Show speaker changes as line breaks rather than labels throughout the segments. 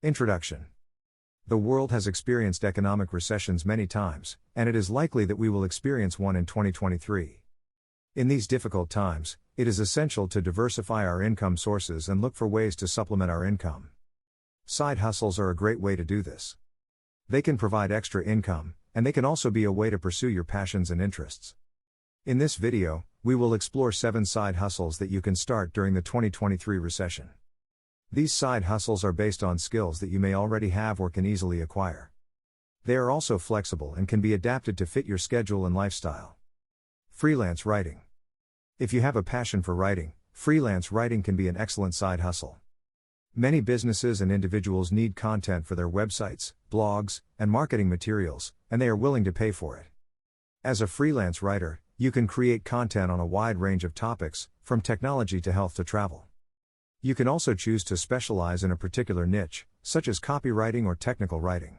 Introduction. The world has experienced economic recessions many times, and it is likely that we will experience one in 2023. In these difficult times, it is essential to diversify our income sources and look for ways to supplement our income. Side hustles are a great way to do this. They can provide extra income, and they can also be a way to pursue your passions and interests. In this video, we will explore 7 side hustles that you can start during the 2023 recession. These side hustles are based on skills that you may already have or can easily acquire. They are also flexible and can be adapted to fit your schedule and lifestyle. Freelance writing. If you have a passion for writing, freelance writing can be an excellent side hustle. Many businesses and individuals need content for their websites, blogs, and marketing materials, and they are willing to pay for it. As a freelance writer, you can create content on a wide range of topics, from technology to health to travel. You can also choose to specialize in a particular niche, such as copywriting or technical writing.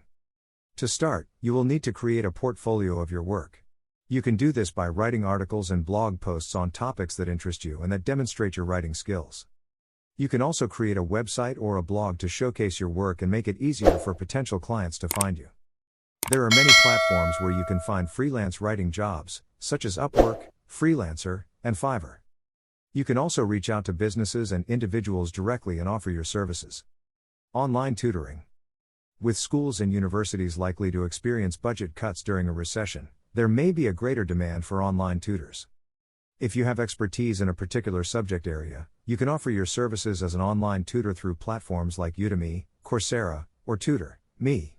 To start, you will need to create a portfolio of your work. You can do this by writing articles and blog posts on topics that interest you and that demonstrate your writing skills. You can also create a website or a blog to showcase your work and make it easier for potential clients to find you. There are many platforms where you can find freelance writing jobs, such as Upwork, Freelancer, and Fiverr. You can also reach out to businesses and individuals directly and offer your services. Online tutoring. With schools and universities likely to experience budget cuts during a recession, there may be a greater demand for online tutors. If you have expertise in a particular subject area, you can offer your services as an online tutor through platforms like Udemy, Coursera, or Tutor.me.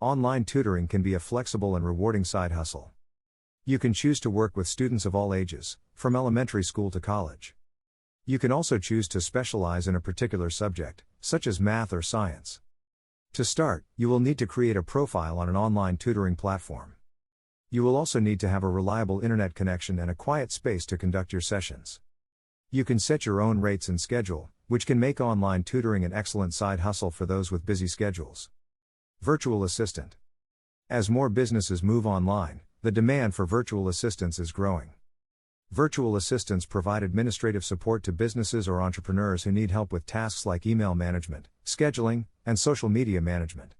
Online tutoring can be a flexible and rewarding side hustle. You can choose to work with students of all ages, from elementary school to college. You can also choose to specialize in a particular subject, such as math or science. To start, you will need to create a profile on an online tutoring platform. You will also need to have a reliable internet connection and a quiet space to conduct your sessions. You can set your own rates and schedule, which can make online tutoring an excellent side hustle for those with busy schedules. Virtual assistant. As more businesses move online, the demand for virtual assistants is growing. Virtual assistants provide administrative support to businesses or entrepreneurs who need help with tasks like email management, scheduling, and social media management.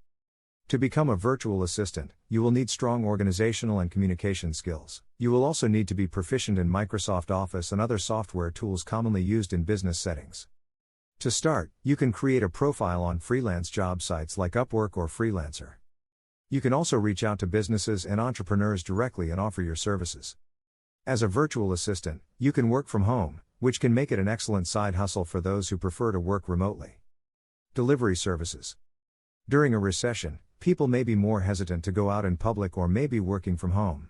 To become a virtual assistant, you will need strong organizational and communication skills. You will also need to be proficient in Microsoft Office and other software tools commonly used in business settings. To start, you can create a profile on freelance job sites like Upwork or Freelancer. You can also reach out to businesses and entrepreneurs directly and offer your services. As a virtual assistant, you can work from home, which can make it an excellent side hustle for those who prefer to work remotely. Delivery services. During a recession, people may be more hesitant to go out in public or may be working from home.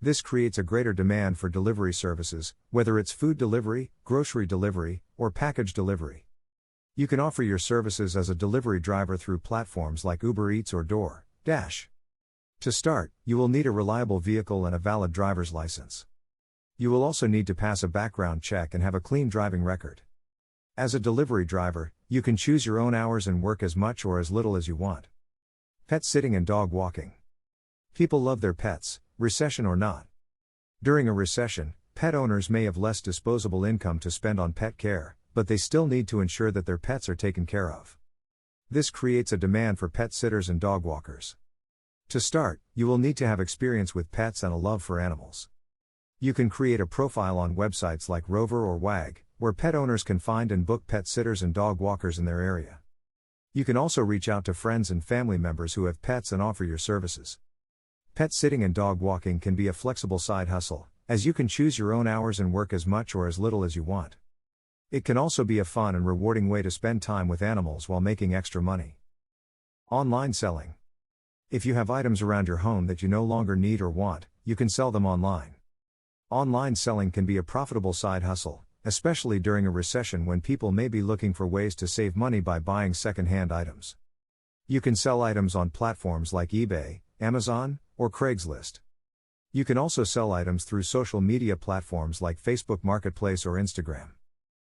This creates a greater demand for delivery services, whether it's food delivery, grocery delivery, or package delivery. You can offer your services as a delivery driver through platforms like Uber Eats or DoorDash. To start, you will need a reliable vehicle and a valid driver's license. You will also need to pass a background check and have a clean driving record. As a delivery driver, you can choose your own hours and work as much or as little as you want. Pet sitting and dog walking. People love their pets, recession or not. During a recession, pet owners may have less disposable income to spend on pet care, but they still need to ensure that their pets are taken care of. This creates a demand for pet sitters and dog walkers. To start, you will need to have experience with pets and a love for animals. You can create a profile on websites like Rover or Wag, where pet owners can find and book pet sitters and dog walkers in their area. You can also reach out to friends and family members who have pets and offer your services. Pet sitting and dog walking can be a flexible side hustle, as you can choose your own hours and work as much or as little as you want. It can also be a fun and rewarding way to spend time with animals while making extra money. Online selling. If you have items around your home that you no longer need or want, you can sell them online. Online selling can be a profitable side hustle, especially during a recession when people may be looking for ways to save money by buying second-hand items. You can sell items on platforms like eBay, Amazon, or Craigslist. You can also sell items through social media platforms like Facebook Marketplace or Instagram.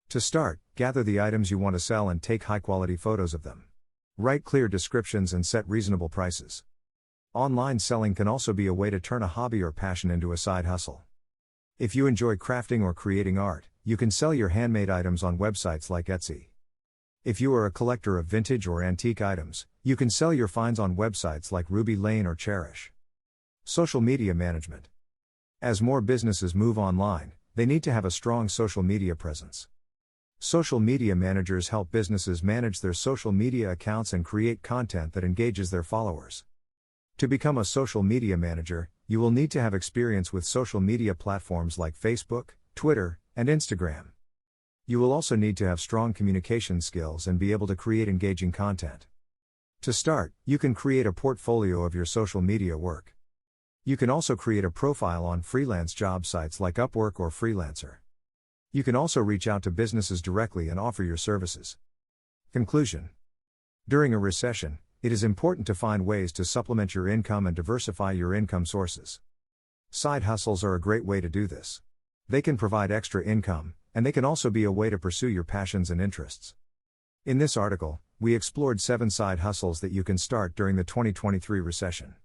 To start, gather the items you want to sell and take high-quality photos of them. Write clear descriptions and set reasonable prices. Online selling can also be a way to turn a hobby or passion into a side hustle. If you enjoy crafting or creating art, you can sell your handmade items on websites like Etsy. If you are a collector of vintage or antique items, you can sell your finds on websites like Ruby Lane or Cherish. Social media management. As more businesses move online, they need to have a strong social media presence. Social media managers help businesses manage their social media accounts and create content that engages their followers. To become a social media manager, you will need to have experience with social media platforms like Facebook, Twitter, and Instagram. You will also need to have strong communication skills and be able to create engaging content. To start, you can create a portfolio of your social media work. You can also create a profile on freelance job sites like Upwork or Freelancer. You can also reach out to businesses directly and offer your services. Conclusion. During a recession, it is important to find ways to supplement your income and diversify your income sources. Side hustles are a great way to do this. They can provide extra income, and they can also be a way to pursue your passions and interests. In this article, we explored 7 side hustles that you can start during the 2023 recession.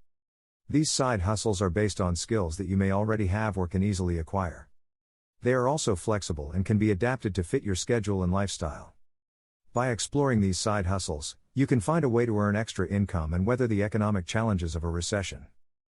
These side hustles are based on skills that you may already have or can easily acquire. They are also flexible and can be adapted to fit your schedule and lifestyle. By exploring these side hustles, you can find a way to earn extra income and weather the economic challenges of a recession.